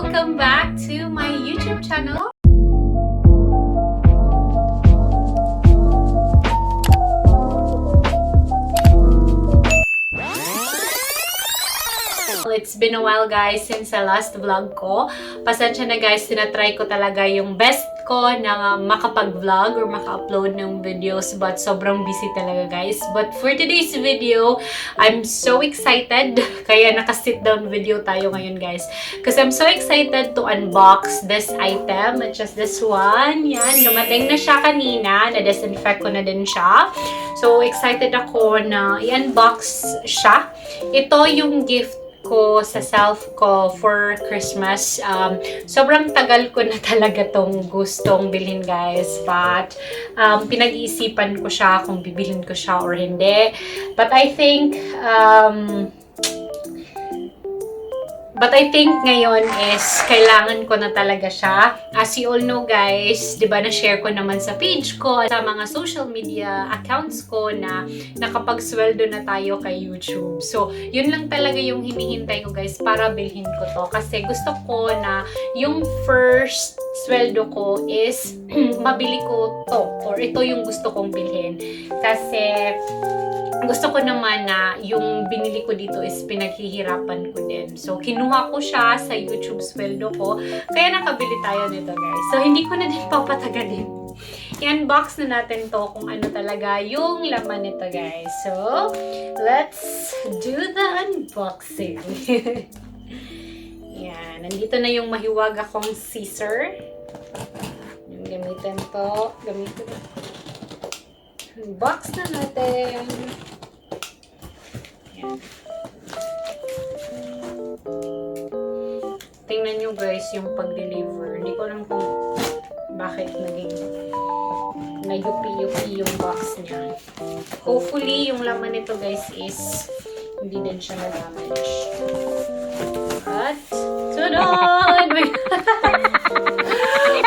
Welcome back to my YouTube channel. It's been a while guys since the last vlog ko. Pasensya na guys, tinatry ko talaga yung best ko na makapag-vlog or maka-upload ng videos, but sobrang busy talaga guys. But for today's video, I'm so excited. Kaya naka-sit down video tayo ngayon guys. Because I'm so excited to unbox this item, which is this one. Yan, dumating na siya kanina. Na-disinfect ko na din siya. So excited ako na i-unbox siya. Ito yung gift ko sa self ko for Christmas. Sobrang tagal ko na talaga tong gustong bilhin guys, but pinag-iisipan ko siya kung bibilhin ko siya or hindi. But I think ngayon is kailangan ko na talaga siya. As you all know guys, di ba na-share ko naman sa page ko, sa mga social media accounts ko na nakapag-sweldo na tayo kay YouTube. So, yun lang talaga yung hinihintay ko guys para bilhin ko to. Kasi gusto ko na yung first sweldo ko is mabili ko to. Or ito yung gusto kong bilhin. Kasi gusto ko naman na yung binili ko dito is pinaghihirapan ko din. So, kinuha ko siya sa YouTube sweldo ko. Kaya nakabili tayo nito, guys. So, hindi ko na din papatagalin. I-unbox na natin to kung ano talaga yung laman nito, guys. So, let's do the unboxing. Yan. Nandito na yung mahiwag akong scissor. Yung gamitin to. Unbox na natin. Yan. Tingnan nyo guys yung pag-deliver. Hindi ko alam kung bakit naging na-yupi-yupi yung box niya. Hopefully, yung laman nito guys is hindi din siya na-damage. At, tudon!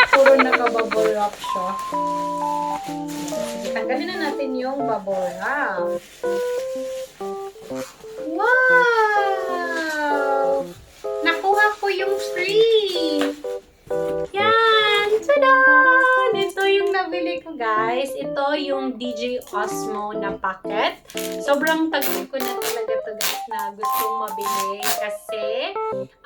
Puro naka-bubble wrap siya. Tanggalin na natin yung bubble wrap. Wow! Nakuha ko yung free! Yan! Tada! Ito yung nabili ko guys. Ito yung DJ Osmo na packet. Sobrang tagal ko na talaga to guys na gustong mabili kasi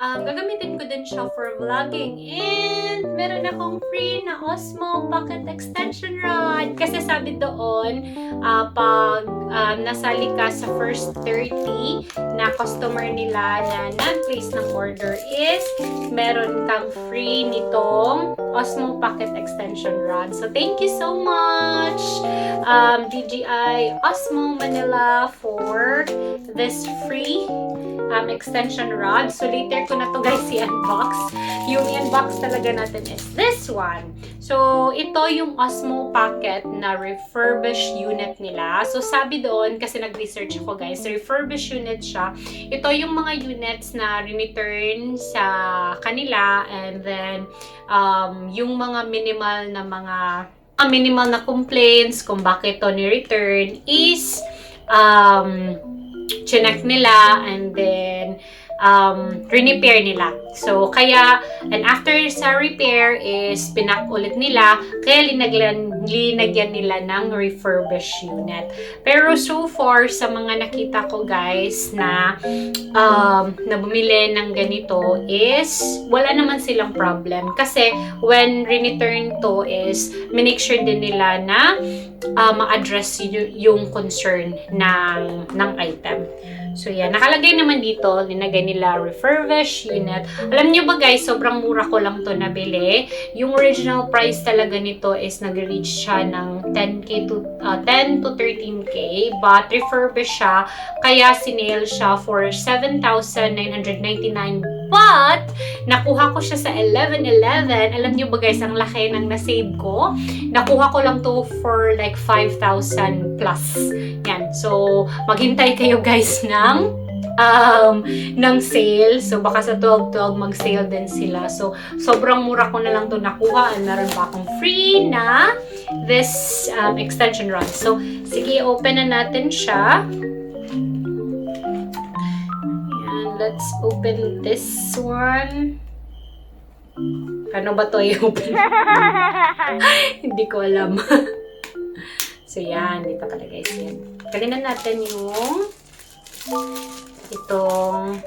gagamitin ko din siya for vlogging. And meron akong free na Osmo pocket extension rod. Kasi sabi doon, pag nasali ka sa first 30 na customer nila na nag-place ng order is meron kang free nitong Osmo pocket extension rod. So thank you so much DJI Osmo Manila for this free extension rod. So later ko na to guys i-unbox. Yung i-unbox talaga natin is this one. So ito yung Osmo Pocket na refurbished unit nila. So sabi doon, kasi nag-research ako guys, refurbished unit siya. Ito yung mga units na return sa kanila, and then yung mga minimal na complaints kung bakit to ni-return is chinek nila, and then repair nila. So, kaya, and after sa repair is pinak ulit nila, kaya linagyan nila ng refurbished unit. Pero so far, sa mga nakita ko guys na bumili ng ganito is wala naman silang problem. Kasi when return to is make sure din nila na ma-address yung concern ng item. So, yan. Nakalagay naman dito, linagay nila refurbished unit. Alam nyo ba guys, sobrang mura ko lang to nabili. Yung original price talaga nito is nag-reach siya ng 10 to 13K. But refurbished siya, kaya sinale siya for 7,999. But, nakuha ko siya sa 11/11. Alam nyo ba guys, ang laki ng nasave ko. Nakuha ko lang to for like 5,000 plus. Yan. So, maghintay kayo guys ng sale. So, baka sa 12/12 mag-sale din sila. So, sobrang mura ko na lang to nakuha. And meron pa akong free na this extension rod. So, sige, open na natin siya. Ayan, let's open this one. Ano ba to yung Hindi ko alam. So, yan. Dito pala guys. Yan. Kalinan natin yung itong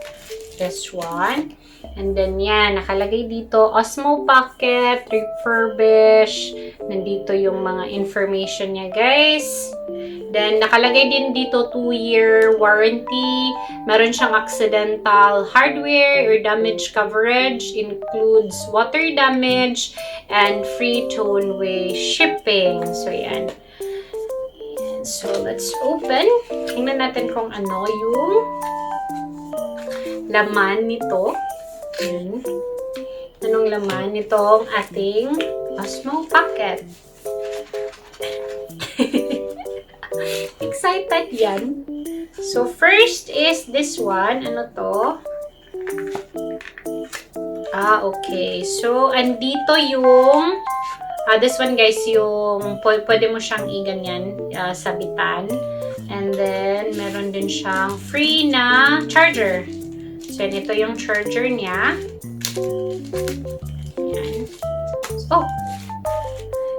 this one. And then, yan. Nakalagay dito, Osmo Pocket, refurbish. Nandito yung mga information niya, guys. Then, nakalagay din dito 2-year warranty. Meron siyang accidental hardware or damage coverage. Includes water damage and free tone-away shipping. So, yan. So, let's open. Tingnan natin kung ano yung laman nito. Ayan. Anong laman nitong ating Osmo Pocket? Excited yan. So, first is this one. Ano to? Okay. So, andito yung this one guys, yung pwede mo siyang i-ganyan, sabitan. And then, meron din siyang free na charger. So, ito yung charger niya. Yan. Oh!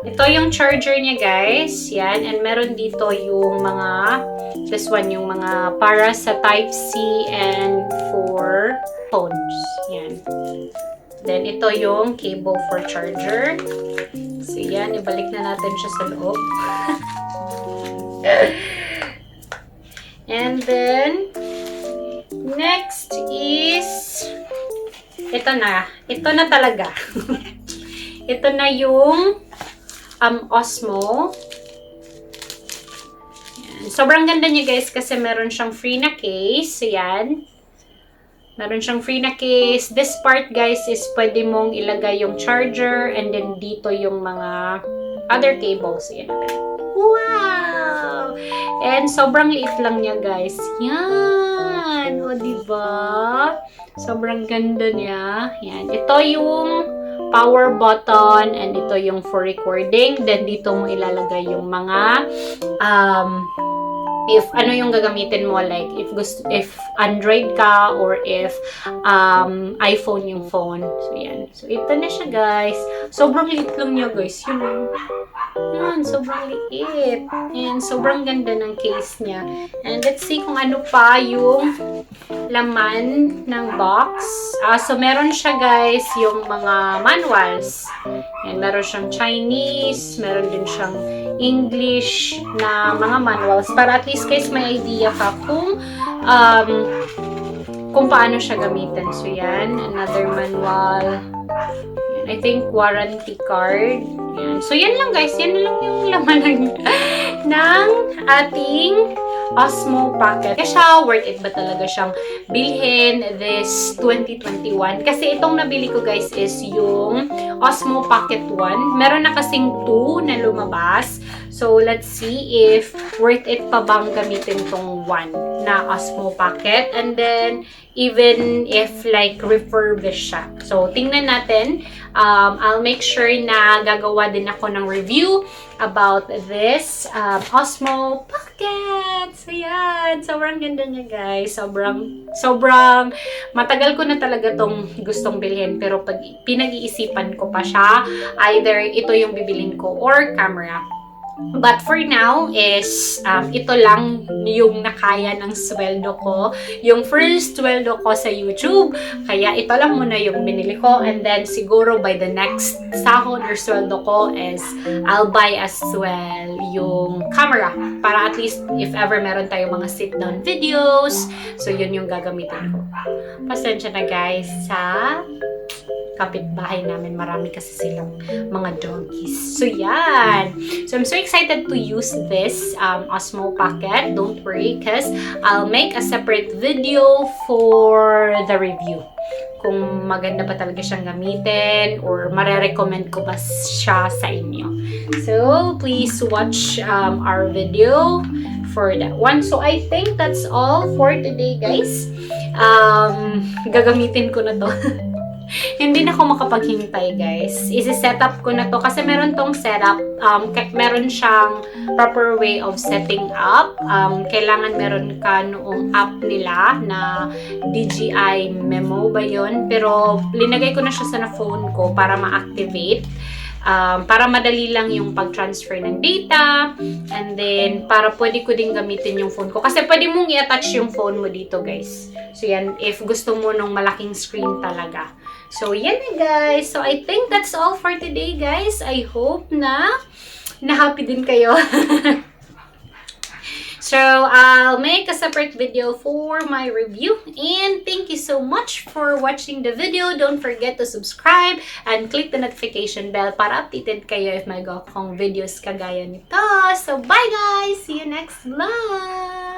Ito yung charger niya, guys. Yan. And meron dito yung mga, this one, yung mga para sa Type-C and for phones. Yan. Then, ito yung cable for charger. So, yan. Ibalik na natin siya sa loob. And then, next is, ito na. Ito na talaga. Ito na yung Osmo. Yan. Sobrang ganda niya guys kasi meron siyang free na case. Yan. Meron siyang free na case. This part guys is pwede mong ilagay yung charger and then dito yung mga other cables. Yan. Wow! And sobrang liit lang niya guys. Yan. O diba? Sobrang ganda niya. Yan. Ito yung power button and ito yung for recording. Then dito mo ilalagay yung mga if ano yung gagamitin mo, like if Android ka or if iPhone yung phone. So yan. So ito na siya guys. Sobrang liit lang niya guys. Yan, sobrang liit. And sobrang ganda ng case niya. And let's see kung ano pa yung laman ng box. So meron siya guys yung mga manuals. And meron siyang Chinese, meron din siyang English na mga manuals para at least guys may idea ka kung paano siya gamitin. So yan, another manual. Yan, I think warranty card. Yan. So yan lang guys, yan lang yung laman ng ating Osmo Pocket. Kaya siya, worth it ba talaga siyang bilhin this 2021? Kasi itong nabili ko guys is yung Osmo Pocket 1. Meron na kasing 2 na lumabas. So, let's see if worth it pa bang gamitin tong 1 na Osmo Pocket. And then, even if like refurbished siya. So, tingnan natin. I'll make sure na gagawa din ako ng review about this Osmo Pocket. So, yan. Sobrang ganda niya, guys. Sobrang matagal ko na talaga tong gustong bilhin. Pero pag pinag-iisipan ko pa siya, either ito yung bibilin ko or camera. But for now is ito lang yung nakaya ng sweldo ko. Yung first sweldo ko sa YouTube. Kaya ito lang muna yung binili ko. And then siguro by the next sahod or sweldo ko is I'll buy as well yung camera. Para at least if ever meron tayong mga sit-down videos. So yun yung gagamitin ko. Pasensya na guys sa kapitbahay namin. Marami kasi silang mga doggies. So, yan. So, I'm so excited to use this Osmo Pocket. Don't worry because I'll make a separate video for the review. Kung maganda ba talaga siyang gamitin or marirecommend ko ba siya sa inyo. So, please watch our video for that one. So, I think that's all for today, guys. Gagamitin ko na to. Hindi na ako makapaghintay, guys. Isi-set up ko na to kasi meron tong setup. Meron siyang proper way of setting up. Kailangan meron ka noong app nila na DJI Memo ba yun? Pero linagay ko na siya sa phone ko para ma-activate. Para madali lang yung pag-transfer ng data, and then para pwede ko din gamitin yung phone ko kasi pwede mong i-attach yung phone mo dito, guys. So yan, if gusto mo nung malaking screen talaga. So yan na, guys. So I think that's all for today, guys. I hope na happy din kayo. So, I'll make a separate video for my review. And thank you so much for watching the video. Don't forget to subscribe and click the notification bell para updated kayo if may go akong videos kagaya nito. So, bye guys! See you next vlog!